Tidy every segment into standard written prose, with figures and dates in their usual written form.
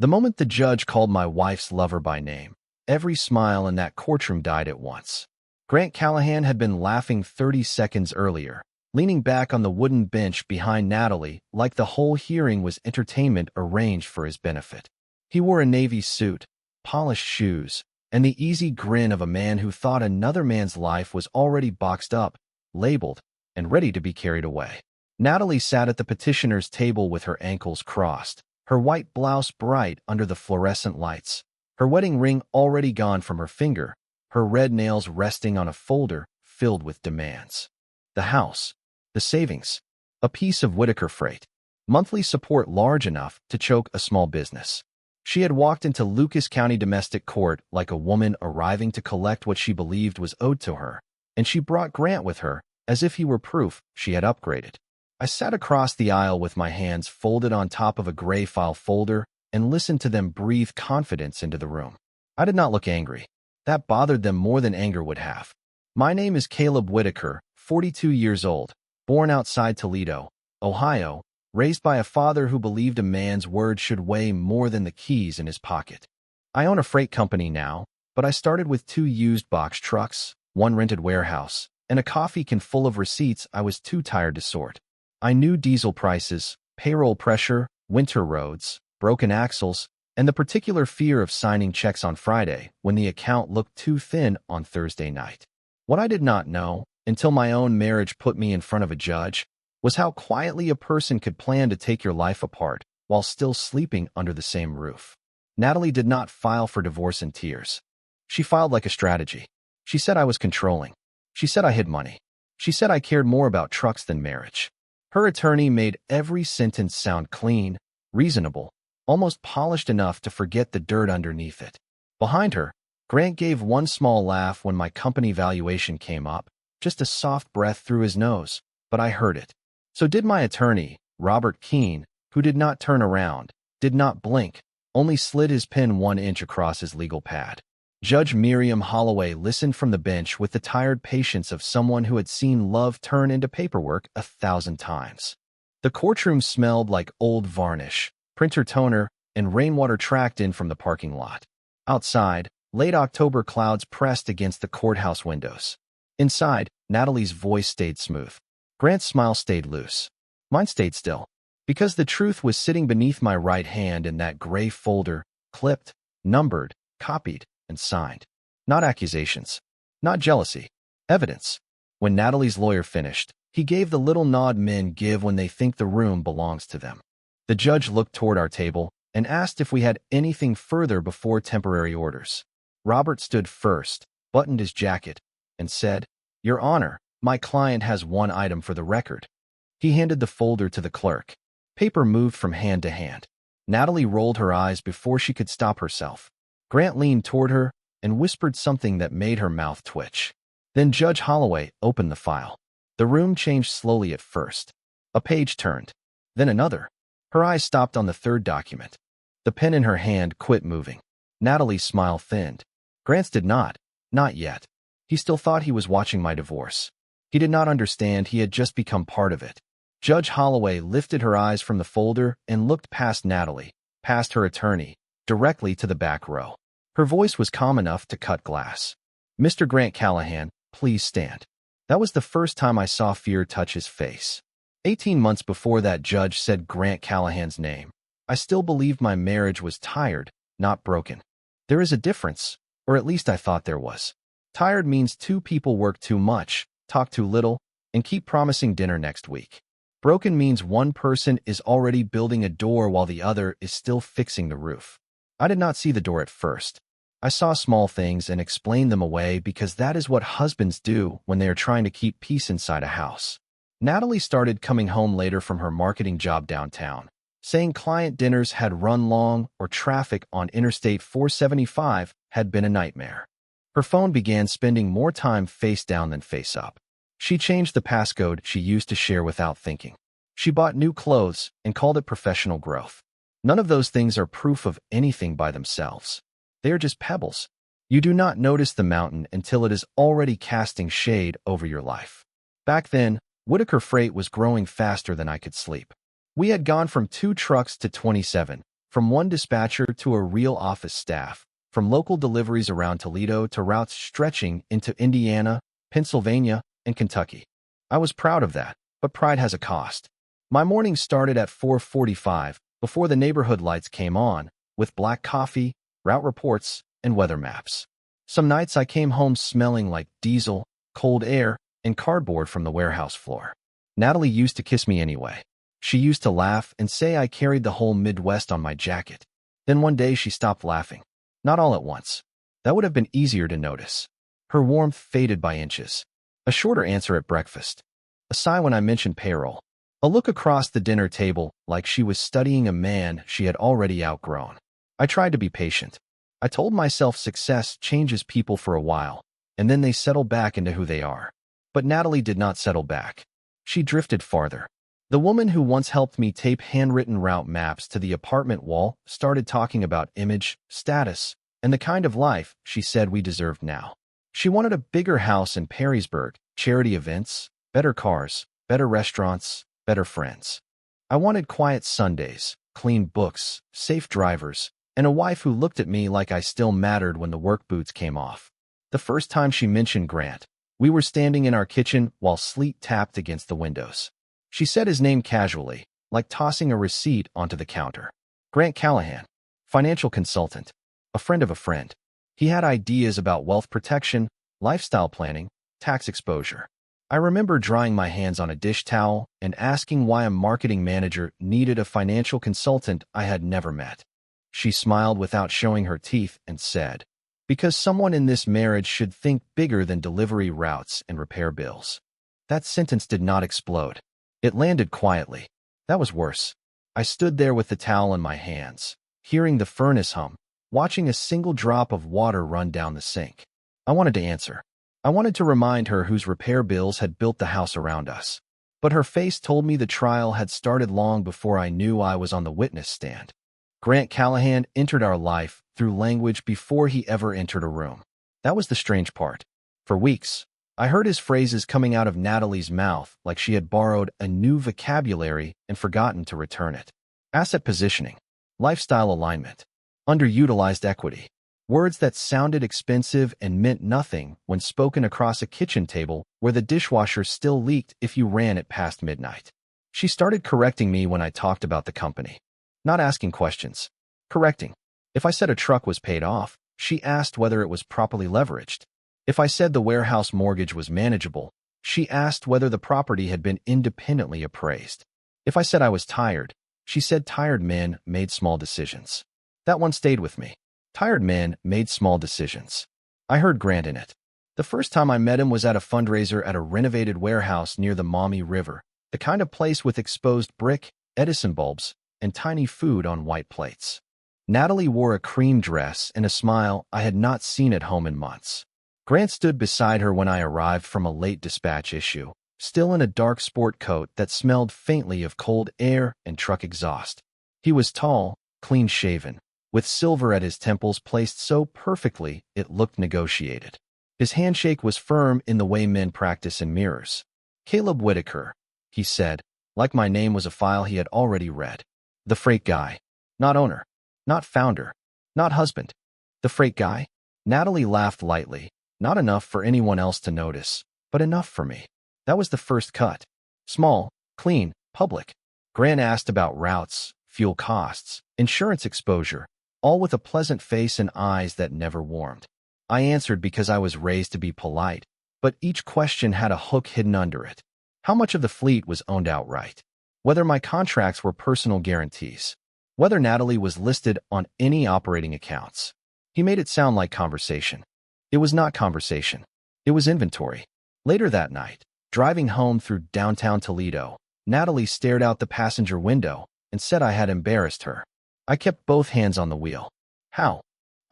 The moment the judge called my wife's lover by name, every smile in that courtroom died at once. Grant Callahan had been laughing 30 seconds earlier, leaning back on the wooden bench behind Natalie like the whole hearing was entertainment arranged for his benefit. He wore a navy suit, polished shoes, and the easy grin of a man who thought another man's life was already boxed up, labeled, and ready to be carried away. Natalie sat at the petitioner's table with her ankles crossed, her white blouse bright under the fluorescent lights, her wedding ring already gone from her finger, her red nails resting on a folder filled with demands. The house, the savings, a piece of Whitaker freight, monthly support large enough to choke a small business. She had walked into Lucas County Domestic Court like a woman arriving to collect what she believed was owed to her, and she brought Grant with her as if he were proof she had upgraded. I sat across the aisle with my hands folded on top of a gray file folder and listened to them breathe confidence into the room. I did not look angry. That bothered them more than anger would have. My name is Caleb Whitaker, 42 years old, born outside Toledo, Ohio, raised by a father who believed a man's word should weigh more than the keys in his pocket. I own a freight company now, but I started with 2 used box trucks, 1 rented warehouse, and a coffee can full of receipts I was too tired to sort. I knew diesel prices, payroll pressure, winter roads, broken axles, and the particular fear of signing checks on Friday when the account looked too thin on Thursday night. What I did not know, until my own marriage put me in front of a judge, was how quietly a person could plan to take your life apart while still sleeping under the same roof. Natalie did not file for divorce in tears. She filed like a strategy. She said I was controlling. She said I hid money. She said I cared more about trucks than marriage. Her attorney made every sentence sound clean, reasonable, almost polished enough to forget the dirt underneath it. Behind her, Grant gave one small laugh when my company valuation came up, just a soft breath through his nose, but I heard it. So did my attorney, Robert Keene, who did not turn around, did not blink, only slid his pen 1 inch across his legal pad. Judge Miriam Holloway listened from the bench with the tired patience of someone who had seen love turn into paperwork 1,000 times. The courtroom smelled like old varnish, printer toner, and rainwater tracked in from the parking lot. Outside, late October clouds pressed against the courthouse windows. Inside, Natalie's voice stayed smooth. Grant's smile stayed loose. Mine stayed still. Because the truth was sitting beneath my right hand in that gray folder, clipped, numbered, copied, and signed. Not accusations. Not jealousy. Evidence. When Natalie's lawyer finished, he gave the little nod men give when they think the room belongs to them. The judge looked toward our table and asked if we had anything further before temporary orders. Robert stood first, buttoned his jacket, and said, "Your Honor, my client has 1 item for the record." He handed the folder to the clerk. Paper moved from hand to hand. Natalie rolled her eyes before she could stop herself. Grant leaned toward her and whispered something that made her mouth twitch. Then Judge Holloway opened the file. The room changed slowly at first. A page turned, then another. Her eyes stopped on the 3rd document. The pen in her hand quit moving. Natalie's smile thinned. Grant's did not yet. He still thought he was watching my divorce. He did not understand he had just become part of it. Judge Holloway lifted her eyes from the folder and looked past Natalie, past her attorney, directly to the back row. Her voice was calm enough to cut glass. "Mr. Grant Callahan, please stand." That was the first time I saw fear touch his face. 18 months before that judge said Grant Callahan's name, I still believed my marriage was tired, not broken. There is a difference, or at least I thought there was. Tired means 2 people work too much, talk too little, and keep promising dinner next week. Broken means one person is already building a door while the other is still fixing the roof. I did not see the door at first. I saw small things and explained them away because that is what husbands do when they are trying to keep peace inside a house. Natalie started coming home later from her marketing job downtown, saying client dinners had run long or traffic on Interstate 475 had been a nightmare. Her phone began spending more time face down than face up. She changed the passcode she used to share without thinking. She bought new clothes and called it professional growth. None of those things are proof of anything by themselves. They are just pebbles. You do not notice the mountain until it is already casting shade over your life. Back then, Whitaker Freight was growing faster than I could sleep. We had gone from 2 trucks to 27, From one dispatcher to a real office staff, from local deliveries around Toledo to routes stretching into Indiana, Pennsylvania, and Kentucky. I was proud of that, but pride has a cost. My morning started at 4:45, before the neighborhood lights came on, with black coffee, route reports, and weather maps. Some nights I came home smelling like diesel, cold air, and cardboard from the warehouse floor. Natalie used to kiss me anyway. She used to laugh and say I carried the whole Midwest on my jacket. Then one day she stopped laughing. Not all at once. That would have been easier to notice. Her warmth faded by inches. A shorter answer at breakfast. A sigh when I mentioned payroll. A look across the dinner table like she was studying a man she had already outgrown. I tried to be patient. I told myself success changes people for a while, and then they settle back into who they are. But Natalie did not settle back. She drifted farther. The woman who once helped me tape handwritten route maps to the apartment wall started talking about image, status, and the kind of life she said we deserved now. She wanted a bigger house in Perrysburg, charity events, better cars, better restaurants, better friends. I wanted quiet Sundays, clean books, safe drivers, and a wife who looked at me like I still mattered when the work boots came off. The first time she mentioned Grant, we were standing in our kitchen while sleet tapped against the windows. She said his name casually, like tossing a receipt onto the counter. Grant Callahan, financial consultant, a friend of a friend. He had ideas about wealth protection, lifestyle planning, tax exposure. I remember drying my hands on a dish towel and asking why a marketing manager needed a financial consultant I had never met. She smiled without showing her teeth and said, "Because someone in this marriage should think bigger than delivery routes and repair bills." That sentence did not explode. It landed quietly. That was worse. I stood there with the towel in my hands, hearing the furnace hum, watching a single drop of water run down the sink. I wanted to answer. I wanted to remind her whose repair bills had built the house around us. But her face told me the trial had started long before I knew I was on the witness stand. Grant Callahan entered our life through language before he ever entered a room. That was the strange part. For weeks, I heard his phrases coming out of Natalie's mouth like she had borrowed a new vocabulary and forgotten to return it. Asset positioning, lifestyle alignment, underutilized equity. Words that sounded expensive and meant nothing when spoken across a kitchen table where the dishwasher still leaked if you ran it past midnight. She started correcting me when I talked about the company. Not asking questions. Correcting. If I said a truck was paid off, she asked whether it was properly leveraged. If I said the warehouse mortgage was manageable, she asked whether the property had been independently appraised. If I said I was tired, she said tired men made small decisions. That one stayed with me. Tired men made small decisions. I heard Grant in it. The first time I met him was at a fundraiser at a renovated warehouse near the Maumee River, the kind of place with exposed brick, Edison bulbs, and tiny food on white plates. Natalie wore a cream dress and a smile I had not seen at home in months. Grant stood beside her when I arrived from a late dispatch issue, still in a dark sport coat that smelled faintly of cold air and truck exhaust. He was tall, clean-shaven, with silver at his temples placed so perfectly it looked negotiated. His handshake was firm in the way men practice in mirrors. "Caleb Whitaker," he said, like my name was a file he had already read. The freight guy. Not owner. Not founder. Not husband. The freight guy? Natalie laughed lightly, not enough for anyone else to notice, but enough for me. That was the first cut. Small, clean, public. Grant asked about routes, fuel costs, insurance exposure, all with a pleasant face and eyes that never warmed. I answered because I was raised to be polite, but each question had a hook hidden under it. How much of the fleet was owned outright? Whether my contracts were personal guarantees? Whether Natalie was listed on any operating accounts? He made it sound like conversation. It was not conversation. It was inventory. Later that night, driving home through downtown Toledo, Natalie stared out the passenger window and said I had embarrassed her. I kept both hands on the wheel. "How?"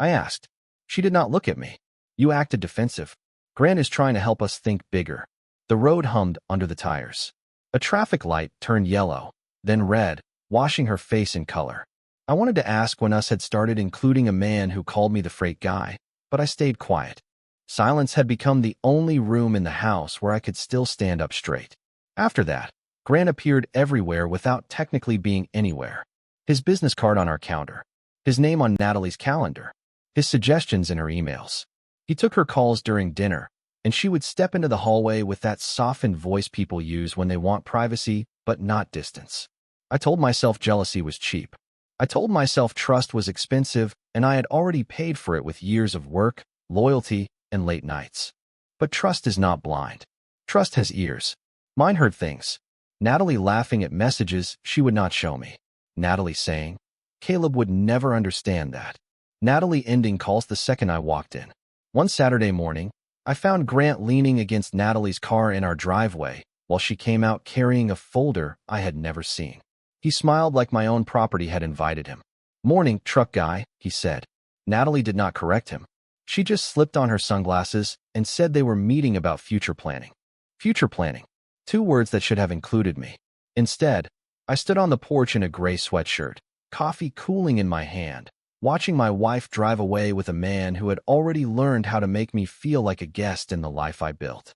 I asked. She did not look at me. "You acted defensive. Grant is trying to help us think bigger." The road hummed under the tires. A traffic light turned yellow, then red, washing her face in color. I wanted to ask when us had started including a man who called me the freight guy, but I stayed quiet. Silence had become the only room in the house where I could still stand up straight. After that, Grant appeared everywhere without technically being anywhere. His business card on our counter. His name on Natalie's calendar. His suggestions in her emails. He took her calls during dinner, and she would step into the hallway with that softened voice people use when they want privacy but not distance. I told myself jealousy was cheap. I told myself trust was expensive, and I had already paid for it with years of work, loyalty, and late nights. But trust is not blind. Trust has ears. Mine heard things. Natalie laughing at messages she would not show me. Natalie saying, "Caleb would never understand that." Natalie ending calls the second I walked in. One Saturday morning, I found Grant leaning against Natalie's car in our driveway while she came out carrying a folder I had never seen. He smiled like my own property had invited him. "Morning, truck guy," he said. Natalie did not correct him. She just slipped on her sunglasses and said they were meeting about future planning. Future planning. Two words that should have included me. Instead, I stood on the porch in a gray sweatshirt, coffee cooling in my hand, watching my wife drive away with a man who had already learned how to make me feel like a guest in the life I built.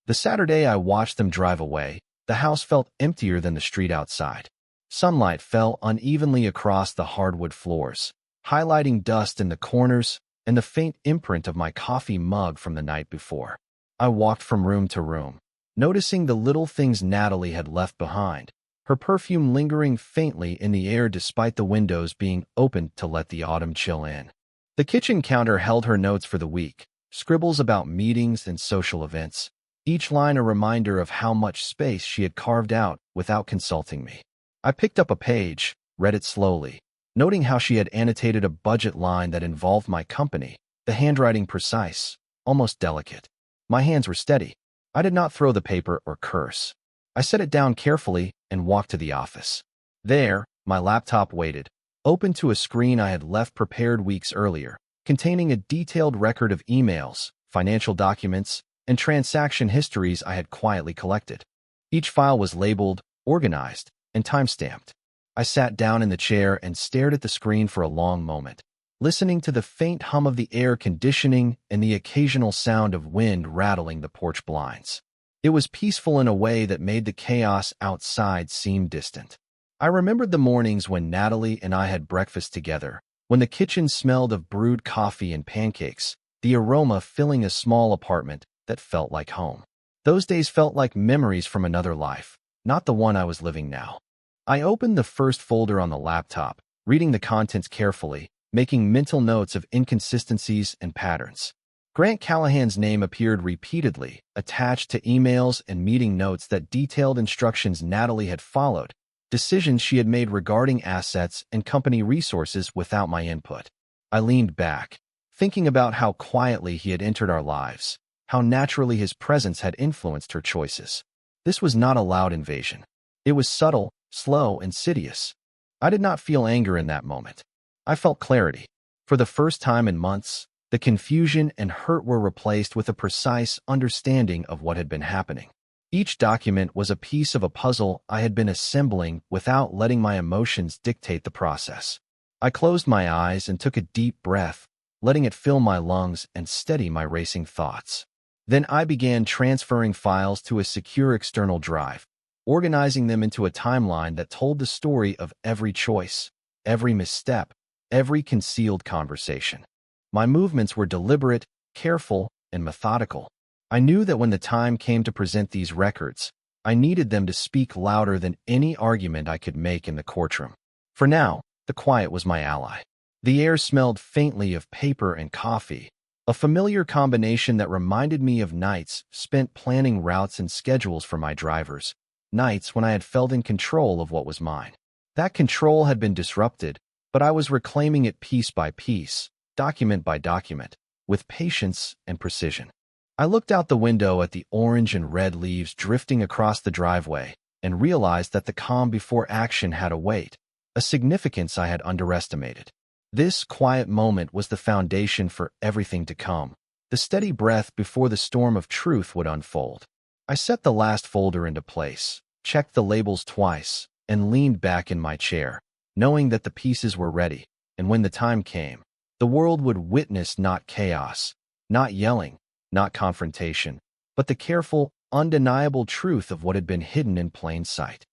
The Saturday I watched them drive away, the house felt emptier than the street outside. Sunlight fell unevenly across the hardwood floors, highlighting dust in the corners and the faint imprint of my coffee mug from the night before. I walked from room to room, noticing the little things Natalie had left behind, her perfume lingering faintly in the air despite the windows being opened to let the autumn chill in. The kitchen counter held her notes for the week, scribbles about meetings and social events, each line a reminder of how much space she had carved out without consulting me. I picked up a page, read it slowly, noting how she had annotated a budget line that involved my company, the handwriting precise, almost delicate. My hands were steady. I did not throw the paper or curse. I set it down carefully and walked to the office. There, my laptop waited, open to a screen I had left prepared weeks earlier, containing a detailed record of emails, financial documents, and transaction histories I had quietly collected. Each file was labeled, organized, and time-stamped. I sat down in the chair and stared at the screen for a long moment, listening to the faint hum of the air conditioning and the occasional sound of wind rattling the porch blinds. It was peaceful in a way that made the chaos outside seem distant. I remembered the mornings when Natalie and I had breakfast together, when the kitchen smelled of brewed coffee and pancakes, the aroma filling a small apartment that felt like home. Those days felt like memories from another life, not the one I was living now. I opened the first folder on the laptop, reading the contents carefully, making mental notes of inconsistencies and patterns. Grant Callahan's name appeared repeatedly, attached to emails and meeting notes that detailed instructions Natalie had followed, decisions she had made regarding assets and company resources without my input. I leaned back, thinking about how quietly he had entered our lives, how naturally his presence had influenced her choices. This was not a loud invasion. It was subtle, slow, insidious. I did not feel anger in that moment. I felt clarity. For the first time in months, the confusion and hurt were replaced with a precise understanding of what had been happening. Each document was a piece of a puzzle I had been assembling without letting my emotions dictate the process. I closed my eyes and took a deep breath, letting it fill my lungs and steady my racing thoughts. Then I began transferring files to a secure external drive, organizing them into a timeline that told the story of every choice, every misstep, every concealed conversation. My movements were deliberate, careful, and methodical. I knew that when the time came to present these records, I needed them to speak louder than any argument I could make in the courtroom. For now, the quiet was my ally. The air smelled faintly of paper and coffee, a familiar combination that reminded me of nights spent planning routes and schedules for my drivers, nights when I had felt in control of what was mine. That control had been disrupted, but I was reclaiming it piece by piece, document by document, with patience and precision. I looked out the window at the orange and red leaves drifting across the driveway and realized that the calm before action had a weight, a significance I had underestimated. This quiet moment was the foundation for everything to come, the steady breath before the storm of truth would unfold. I set the last folder into place, checked the labels twice, and leaned back in my chair, knowing that the pieces were ready, and when the time came, the world would witness not chaos, not yelling, not confrontation, but the careful, undeniable truth of what had been hidden in plain sight.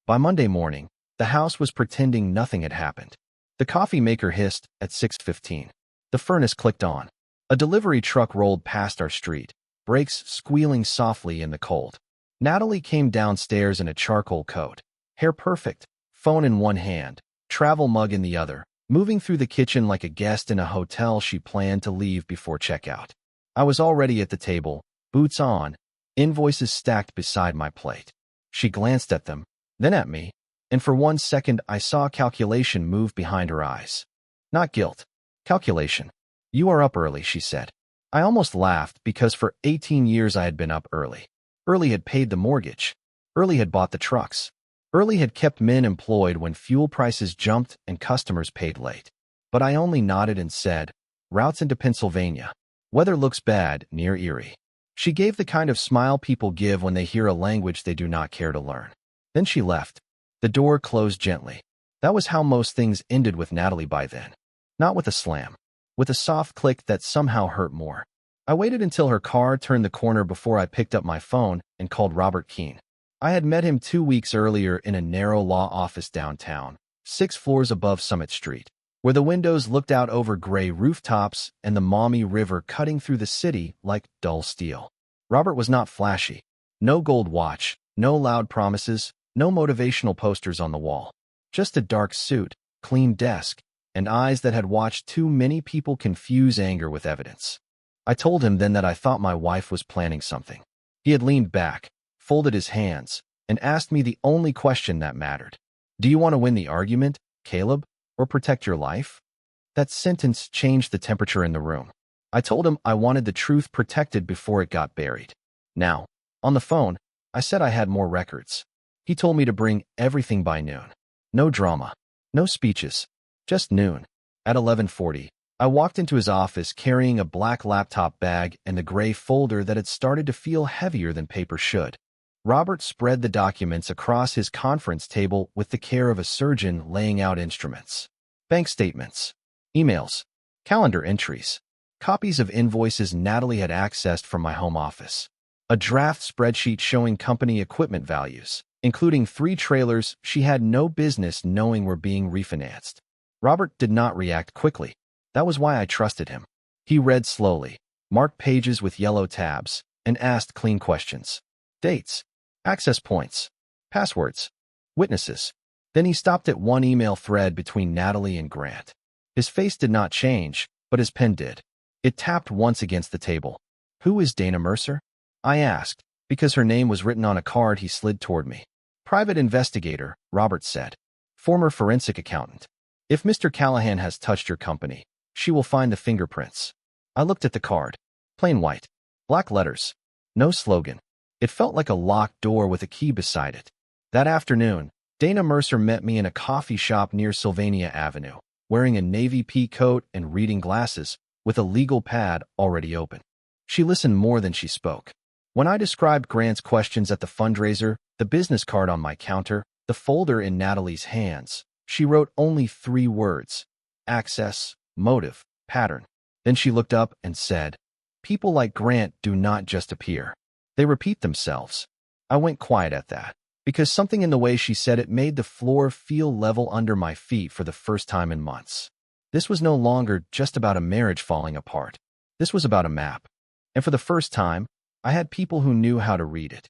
By Monday morning, The house was pretending nothing had happened. The coffee maker hissed at 6:15. The furnace clicked on. A delivery truck rolled past our street, brakes squealing softly in the cold. Natalie came downstairs in a charcoal coat, hair perfect, phone in one hand, travel mug in the other, moving through the kitchen like a guest in a hotel she planned to leave before checkout. I was already at the table, boots on, invoices stacked beside my plate. She glanced at them, then at me, and for 1 second I saw calculation move behind her eyes. Not guilt. Calculation. You are up early, she said. I almost laughed because for 18 years I had been up early. Early had paid the mortgage. Early had bought the trucks. Early had kept men employed when fuel prices jumped and customers paid late. But I only nodded and said, routes into Pennsylvania. Weather looks bad, near Erie. She gave the kind of smile people give when they hear a language they do not care to learn. Then she left. The door closed gently. That was how most things ended with Natalie by then. Not with a slam. With a soft click that somehow hurt more. I waited until her car turned the corner before I picked up my phone and called Robert Keene. I had met him 2 weeks earlier in a narrow law office downtown, 6 floors above Summit Street, where the windows looked out over gray rooftops and the Maumee River cutting through the city like dull steel. Robert was not flashy. No gold watch, no loud promises, no motivational posters on the wall. Just a dark suit, clean desk, and eyes that had watched too many people confuse anger with evidence. I told him then that I thought my wife was planning something. He had leaned back, folded his hands, and asked me the only question that mattered. Do you want to win the argument, Caleb, or protect your life? That sentence changed the temperature in the room. I told him I wanted the truth protected before it got buried. Now, on the phone, I said I had more records. He told me to bring everything by noon. No drama, no speeches, just noon. At 11:40, I walked into his office carrying a black laptop bag and the gray folder that had started to feel heavier than paper should. Robert spread the documents across his conference table with the care of a surgeon laying out instruments. Bank statements, emails, calendar entries, copies of invoices Natalie had accessed from my home office. A draft spreadsheet showing company equipment values, including 3 trailers she had no business knowing were being refinanced. Robert did not react quickly. That was why I trusted him. He read slowly, marked pages with yellow tabs, and asked clean questions. Dates, access points, passwords, witnesses. Then he stopped at one email thread between Natalie and Grant. His face did not change, but his pen did. It tapped once against the table. Who is Dana Mercer? I asked, because her name was written on a card he slid toward me. Private investigator, Robert said. Former forensic accountant. If Mr. Callahan has touched your company, she will find the fingerprints. I looked at the card. Plain white. Black letters. No slogan. It felt like a locked door with a key beside it. That afternoon, Dana Mercer met me in a coffee shop near Sylvania Avenue, wearing a navy pea coat and reading glasses, with a legal pad already open. She listened more than she spoke. When I described Grant's questions at the fundraiser, the business card on my counter, the folder in Natalie's hands, she wrote only 3 words: access, motive, pattern. Then she looked up and said, people like Grant do not just appear. They repeat themselves. I went quiet at that, because something in the way she said it made the floor feel level under my feet for the first time in months. This was no longer just about a marriage falling apart. This was about a map. And for the first time, I had people who knew how to read it.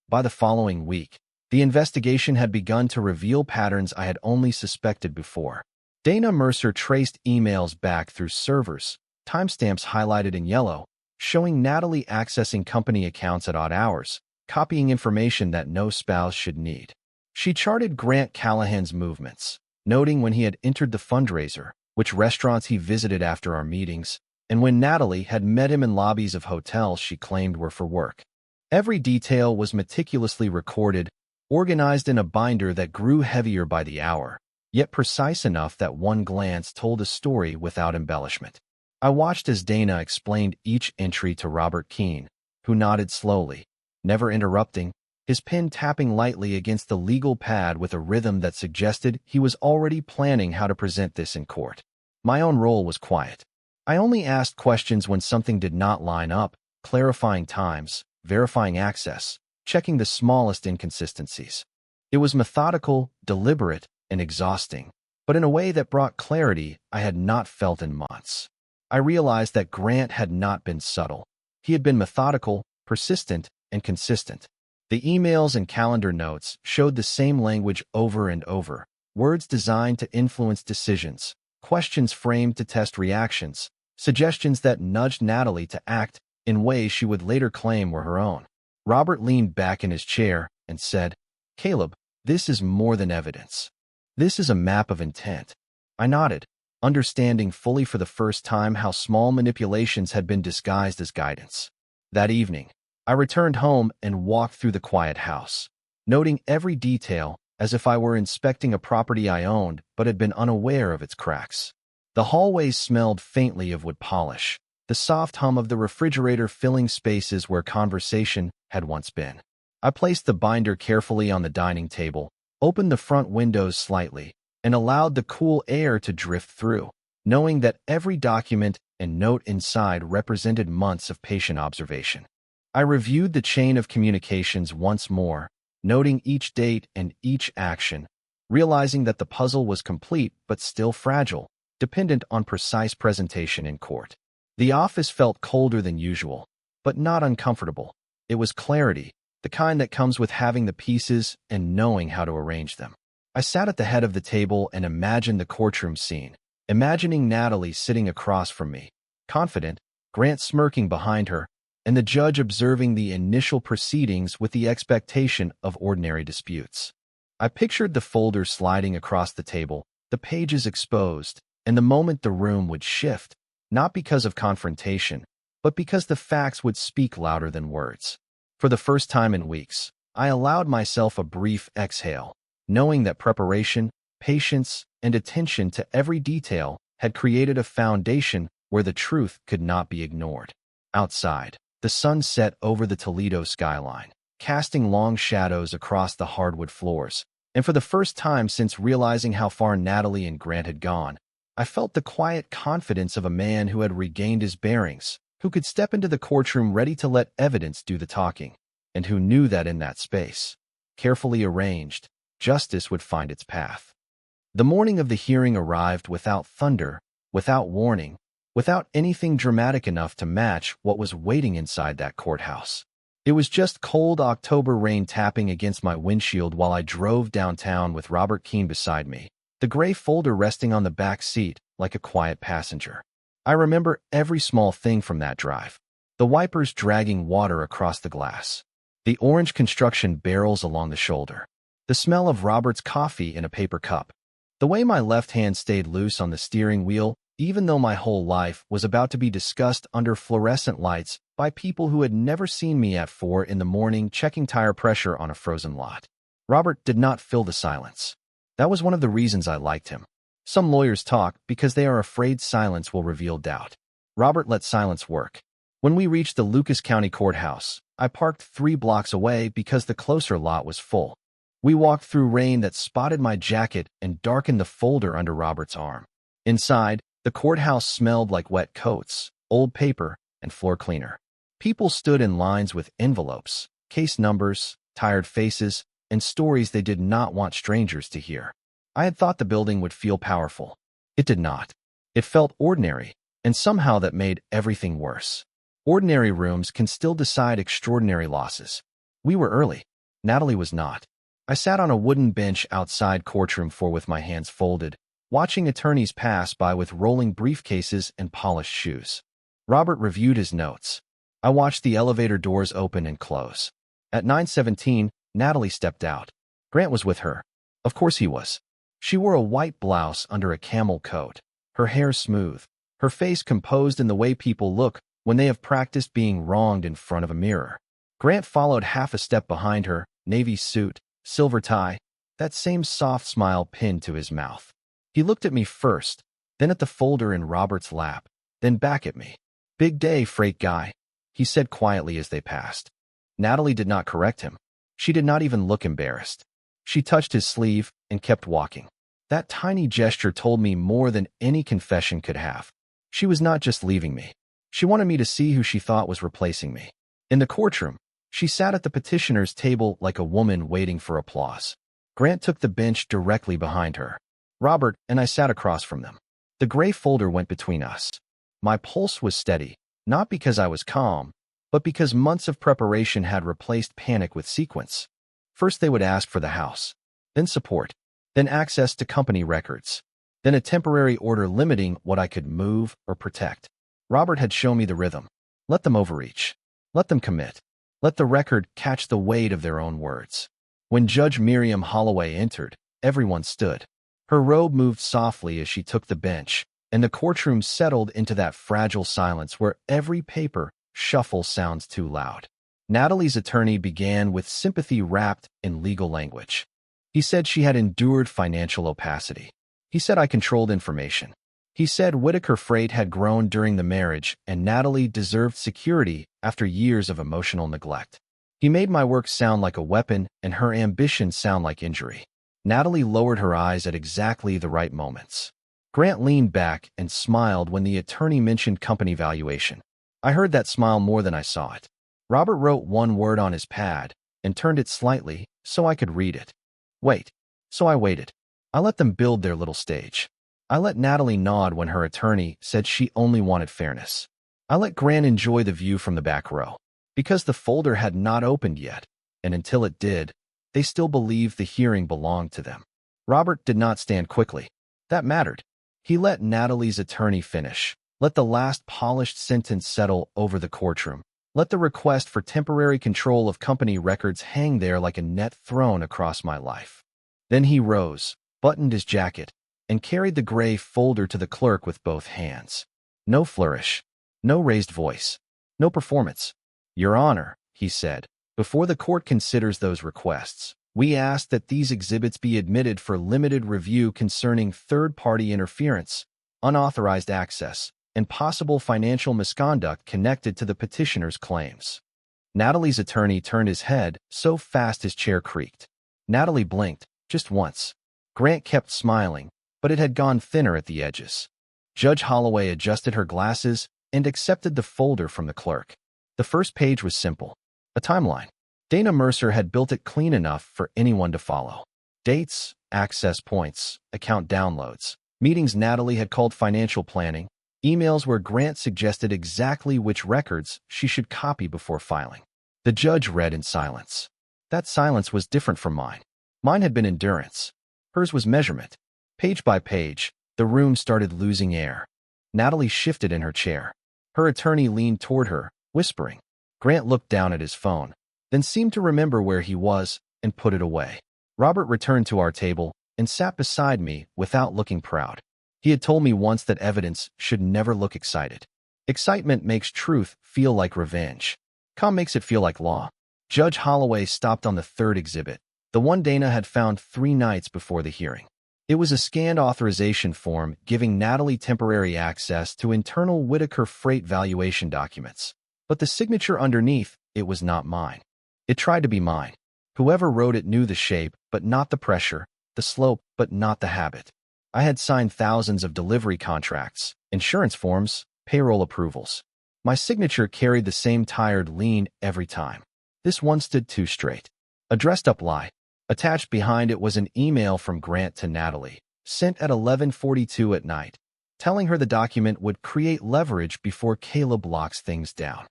By the following week, the investigation had begun to reveal patterns I had only suspected before. Dana Mercer traced emails back through servers, timestamps highlighted in yellow, showing Natalie accessing company accounts at odd hours, copying information that no spouse should need. She charted Grant Callahan's movements, noting when he had entered the fundraiser, which restaurants he visited after our meetings, and when Natalie had met him in lobbies of hotels she claimed were for work. Every detail was meticulously recorded, organized in a binder that grew heavier by the hour, yet precise enough that one glance told a story without embellishment. I watched as Dana explained each entry to Robert Keene, who nodded slowly, never interrupting, his pen tapping lightly against the legal pad with a rhythm that suggested he was already planning how to present this in court. My own role was quiet. I only asked questions when something did not line up, clarifying times, verifying access, checking the smallest inconsistencies. It was methodical, deliberate, and exhausting, but in a way that brought clarity I had not felt in months. I realized that Grant had not been subtle. He had been methodical, persistent, and consistent. The emails and calendar notes showed the same language over and over, words designed to influence decisions, questions framed to test reactions, suggestions that nudged Natalie to act in ways she would later claim were her own. Robert leaned back in his chair and said, "Caleb, this is more than evidence. This is a map of intent." I nodded, understanding fully for the first time how small manipulations had been disguised as guidance. That evening, I returned home and walked through the quiet house, noting every detail as if I were inspecting a property I owned but had been unaware of its cracks. The hallways smelled faintly of wood polish, the soft hum of the refrigerator filling spaces where conversation had once been. I placed the binder carefully on the dining table, opened the front windows slightly, and allowed the cool air to drift through, knowing that every document and note inside represented months of patient observation. I reviewed the chain of communications once more, noting each date and each action, realizing that the puzzle was complete but still fragile, dependent on precise presentation in court. The office felt colder than usual, but not uncomfortable. It was clarity, the kind that comes with having the pieces and knowing how to arrange them. I sat at the head of the table and imagined the courtroom scene, imagining Natalie sitting across from me, confident, Grant smirking behind her, and the judge observing the initial proceedings with the expectation of ordinary disputes. I pictured the folder sliding across the table, the pages exposed, and the moment the room would shift, not because of confrontation, but because the facts would speak louder than words. For the first time in weeks, I allowed myself a brief exhale, knowing that preparation, patience, and attention to every detail had created a foundation where the truth could not be ignored. Outside, the sun set over the Toledo skyline, casting long shadows across the hardwood floors, and for the first time since realizing how far Natalie and Grant had gone, I felt the quiet confidence of a man who had regained his bearings, who could step into the courtroom ready to let evidence do the talking, and who knew that in that space, carefully arranged, justice would find its path. The morning of the hearing arrived without thunder, without warning, without anything dramatic enough to match what was waiting inside that courthouse. It was just cold October rain tapping against my windshield while I drove downtown with Robert Keene beside me, the gray folder resting on the back seat like a quiet passenger. I remember every small thing from that drive. The wipers dragging water across the glass, the orange construction barrels along the shoulder, the smell of Robert's coffee in a paper cup, the way my left hand stayed loose on the steering wheel, even though my whole life was about to be discussed under fluorescent lights by people who had never seen me at 4 in the morning checking tire pressure on a frozen lot. Robert did not fill the silence. That was one of the reasons I liked him. Some lawyers talk because they are afraid silence will reveal doubt. Robert let silence work. When we reached the Lucas County Courthouse, I parked 3 blocks away because the closer lot was full. We walked through rain that spotted my jacket and darkened the folder under Robert's arm. Inside, the courthouse smelled like wet coats, old paper, and floor cleaner. People stood in lines with envelopes, case numbers, tired faces, and stories they did not want strangers to hear. I had thought the building would feel powerful. It did not. It felt ordinary, and somehow that made everything worse. Ordinary rooms can still decide extraordinary losses. We were early. Natalie was not. I sat on a wooden bench outside Courtroom 4 with my hands folded, watching attorneys pass by with rolling briefcases and polished shoes. Robert reviewed his notes. I watched the elevator doors open and close. At 9:17, Natalie stepped out. Grant was with her. Of course he was. She wore a white blouse under a camel coat, her hair smooth, her face composed in the way people look when they have practiced being wronged in front of a mirror. Grant followed half a step behind her, navy suit, silver tie, that same soft smile pinned to his mouth. He looked at me first, then at the folder in Robert's lap, then back at me. "Big day, freight guy," he said quietly as they passed. Natalie did not correct him. She did not even look embarrassed. She touched his sleeve and kept walking. That tiny gesture told me more than any confession could have. She was not just leaving me. She wanted me to see who she thought was replacing me. In the courtroom, she sat at the petitioner's table like a woman waiting for applause. Grant took the bench directly behind her. Robert and I sat across from them. The gray folder went between us. My pulse was steady, not because I was calm, but because months of preparation had replaced panic with sequence. First they would ask for the house, then support, then access to company records, then a temporary order limiting what I could move or protect. Robert had shown me the rhythm. Let them overreach. Let them commit. Let the record catch the weight of their own words. When Judge Miriam Holloway entered, everyone stood. Her robe moved softly as she took the bench, and the courtroom settled into that fragile silence where every paper shuffle sounds too loud. Natalie's attorney began with sympathy wrapped in legal language. He said she had endured financial opacity. He said I controlled information. He said Whitaker Freight had grown during the marriage and Natalie deserved security after years of emotional neglect. He made my work sound like a weapon and her ambition sound like injury. Natalie lowered her eyes at exactly the right moments. Grant leaned back and smiled when the attorney mentioned company valuation. I heard that smile more than I saw it. Robert wrote one word on his pad and turned it slightly so I could read it. Wait. So I waited. I let them build their little stage. I let Natalie nod when her attorney said she only wanted fairness. I let Grant enjoy the view from the back row. Because the folder had not opened yet, and until it did, they still believed the hearing belonged to them. Robert did not stand quickly. That mattered. He let Natalie's attorney finish. Let the last polished sentence settle over the courtroom. Let the request for temporary control of company records hang there like a net thrown across my life. Then he rose, buttoned his jacket, and carried the gray folder to the clerk with both hands. No flourish. No raised voice. No performance. Your Honor, he said, before the court considers those requests, we ask that these exhibits be admitted for limited review concerning third-party interference, unauthorized access, and possible financial misconduct connected to the petitioner's claims. Natalie's attorney turned his head so fast his chair creaked. Natalie blinked, just once. Grant kept smiling, but it had gone thinner at the edges. Judge Holloway adjusted her glasses and accepted the folder from the clerk. The first page was simple. A timeline. Dana Mercer had built it clean enough for anyone to follow. Dates, access points, account downloads, meetings Natalie had called financial planning, emails where Grant suggested exactly which records she should copy before filing. The judge read in silence. That silence was different from mine. Mine had been endurance. Hers was measurement. Page by page, the room started losing air. Natalie shifted in her chair. Her attorney leaned toward her, whispering. Grant looked down at his phone, then seemed to remember where he was and put it away. Robert returned to our table and sat beside me without looking proud. He had told me once that evidence should never look excited. Excitement makes truth feel like revenge. Calm makes it feel like law. Judge Holloway stopped on the third exhibit, the one Dana had found 3 nights before the hearing. It was a scanned authorization form giving Natalie temporary access to internal Whitaker Freight valuation documents. But the signature underneath, it was not mine. It tried to be mine. Whoever wrote it knew the shape, but not the pressure, the slope, but not the habit. I had signed thousands of delivery contracts, insurance forms, payroll approvals. My signature carried the same tired lean every time. This one stood too straight. A dressed-up lie. Attached behind it was an email from Grant to Natalie, sent at 11:42 at night, telling her the document would create leverage before Caleb locks things down.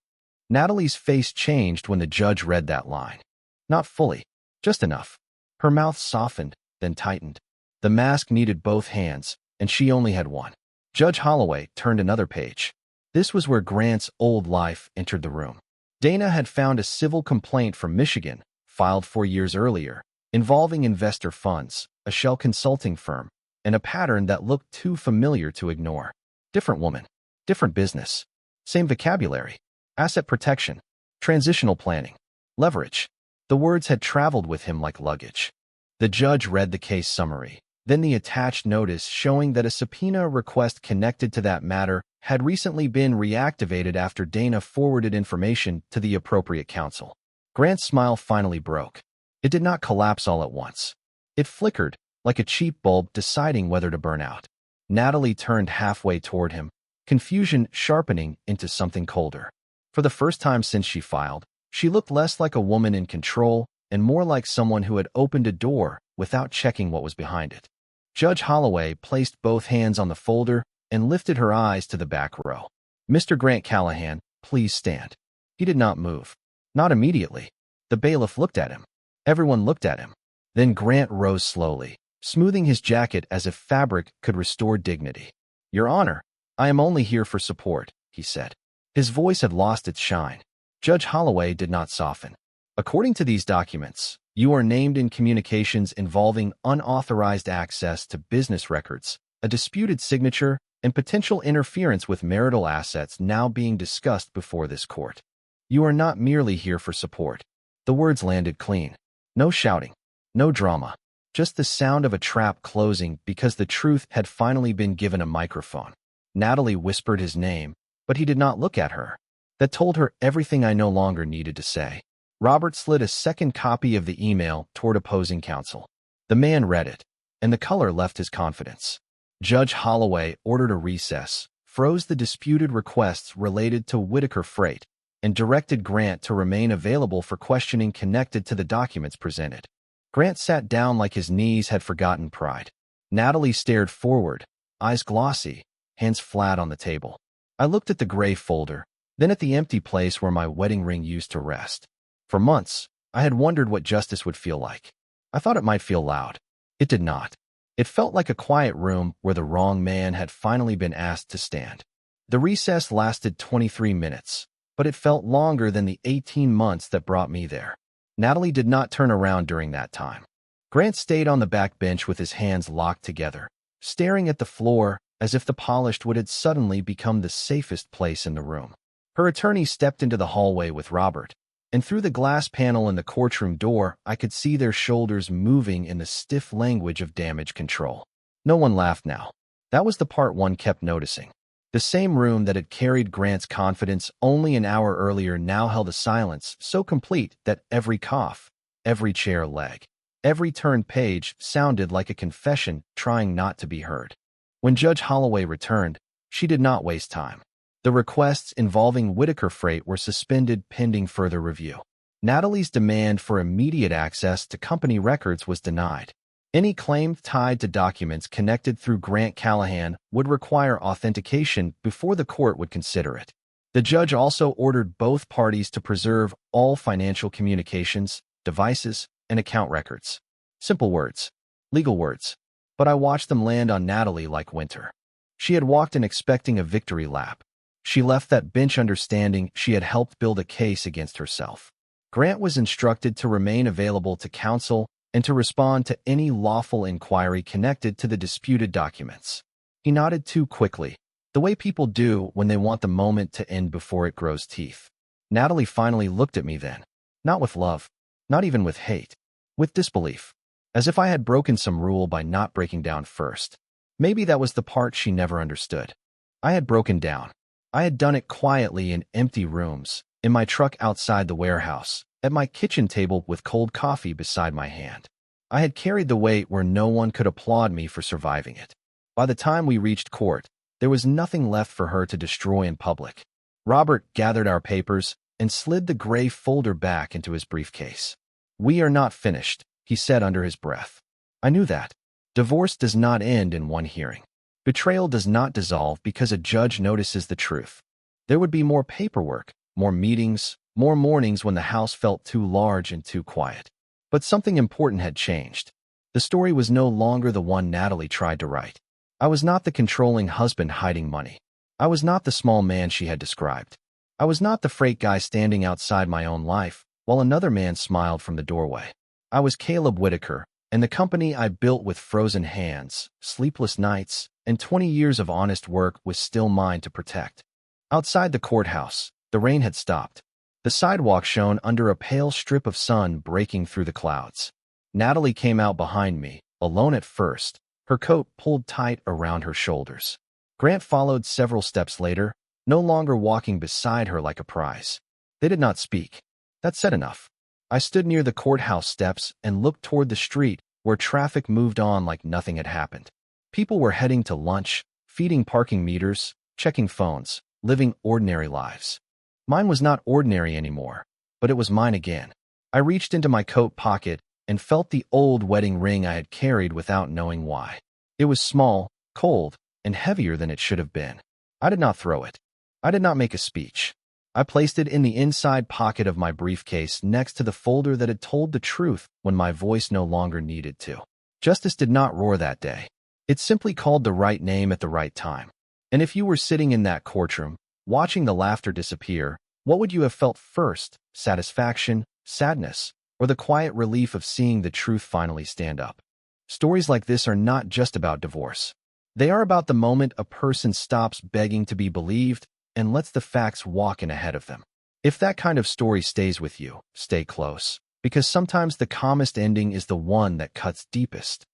Natalie's face changed when the judge read that line. Not fully, just enough. Her mouth softened, then tightened. The mask needed both hands, and she only had one. Judge Holloway turned another page. This was where Grant's old life entered the room. Dana had found a civil complaint from Michigan, filed 4 years earlier, involving investor funds, a shell consulting firm, and a pattern that looked too familiar to ignore. Different woman, different business, same vocabulary, asset protection, transitional planning, leverage. The words had traveled with him like luggage. The judge read the case summary, then the attached notice showing that a subpoena request connected to that matter had recently been reactivated after Dana forwarded information to the appropriate counsel. Grant's smile finally broke. It did not collapse all at once. It flickered, like a cheap bulb deciding whether to burn out. Natalie turned halfway toward him, confusion sharpening into something colder. For the first time since she filed, she looked less like a woman in control and more like someone who had opened a door without checking what was behind it. Judge Holloway placed both hands on the folder and lifted her eyes to the back row. "Mr. Grant Callahan, please stand." He did not move. Not immediately. The bailiff looked at him. Everyone looked at him. Then Grant rose slowly, smoothing his jacket as if fabric could restore dignity. "Your Honor, I am only here for support," he said. His voice had lost its shine. Judge Holloway did not soften. "According to these documents, you are named in communications involving unauthorized access to business records, a disputed signature, and potential interference with marital assets now being discussed before this court. You are not merely here for support." The words landed clean. No shouting. No drama. Just the sound of a trap closing because the truth had finally been given a microphone. Natalie whispered his name, but he did not look at her. That told her everything I no longer needed to say. Robert slid a second copy of the email toward opposing counsel. The man read it, and the color left his confidence. Judge Holloway ordered a recess, froze the disputed requests related to Whitaker Freight, and directed Grant to remain available for questioning connected to the documents presented. Grant sat down like his knees had forgotten pride. Natalie stared forward, eyes glossy, hands flat on the table. I looked at the gray folder, then at the empty place where my wedding ring used to rest. For months, I had wondered what justice would feel like. I thought it might feel loud. It did not. It felt like a quiet room where the wrong man had finally been asked to stand. The recess lasted 23 minutes, but it felt longer than the 18 months that brought me there. Natalie did not turn around during that time. Grant stayed on the back bench with his hands locked together, staring at the floor as if the polished wood had suddenly become the safest place in the room. Her attorney stepped into the hallway with Robert, and through the glass panel in the courtroom door, I could see their shoulders moving in the stiff language of damage control. No one laughed now. That was the part one kept noticing. The same room that had carried Grant's confidence only an hour earlier now held a silence so complete that every cough, every chair leg, every turned page sounded like a confession trying not to be heard. When Judge Holloway returned, she did not waste time. The requests involving Whitaker Freight were suspended pending further review. Natalie's demand for immediate access to company records was denied. Any claim tied to documents connected through Grant Callahan would require authentication before the court would consider it. The judge also ordered both parties to preserve all financial communications, devices, and account records. Simple words. Legal words. But I watched them land on Natalie like winter. She had walked in expecting a victory lap. She left that bench understanding she had helped build a case against herself. Grant was instructed to remain available to counsel and to respond to any lawful inquiry connected to the disputed documents. He nodded too quickly, the way people do when they want the moment to end before it grows teeth. Natalie finally looked at me then, not with love, not even with hate, with disbelief, as if I had broken some rule by not breaking down first. Maybe that was the part she never understood. I had broken down. I had done it quietly in empty rooms, in my truck outside the warehouse, at my kitchen table with cold coffee beside my hand. I had carried the weight where no one could applaud me for surviving it. By the time we reached court, there was nothing left for her to destroy in public. Robert gathered our papers and slid the gray folder back into his briefcase. "We are not finished," he said under his breath. I knew that. Divorce does not end in one hearing. Betrayal does not dissolve because a judge notices the truth. There would be more paperwork, more meetings, more mornings when the house felt too large and too quiet. But something important had changed. The story was no longer the one Natalie tried to write. I was not the controlling husband hiding money. I was not the small man she had described. I was not the freight guy standing outside my own life while another man smiled from the doorway. I was Caleb Whitaker, and the company I built with frozen hands, sleepless nights, and 20 years of honest work was still mine to protect. Outside the courthouse, the rain had stopped. The sidewalk shone under a pale strip of sun breaking through the clouds. Natalie came out behind me, alone at first, her coat pulled tight around her shoulders. Grant followed several steps later, no longer walking beside her like a prize. They did not speak. That said enough. I stood near the courthouse steps and looked toward the street where traffic moved on like nothing had happened. People were heading to lunch, feeding parking meters, checking phones, living ordinary lives. Mine was not ordinary anymore, but it was mine again. I reached into my coat pocket and felt the old wedding ring I had carried without knowing why. It was small, cold, and heavier than it should have been. I did not throw it. I did not make a speech. I placed it in the inside pocket of my briefcase next to the folder that had told the truth when my voice no longer needed to. Justice did not roar that day. It simply called the right name at the right time. And if you were sitting in that courtroom, watching the laughter disappear, what would you have felt first? Satisfaction, sadness, or the quiet relief of seeing the truth finally stand up? Stories like this are not just about divorce. They are about the moment a person stops begging to be believed and lets the facts walk in ahead of them. If that kind of story stays with you, stay close, because sometimes the calmest ending is the one that cuts deepest.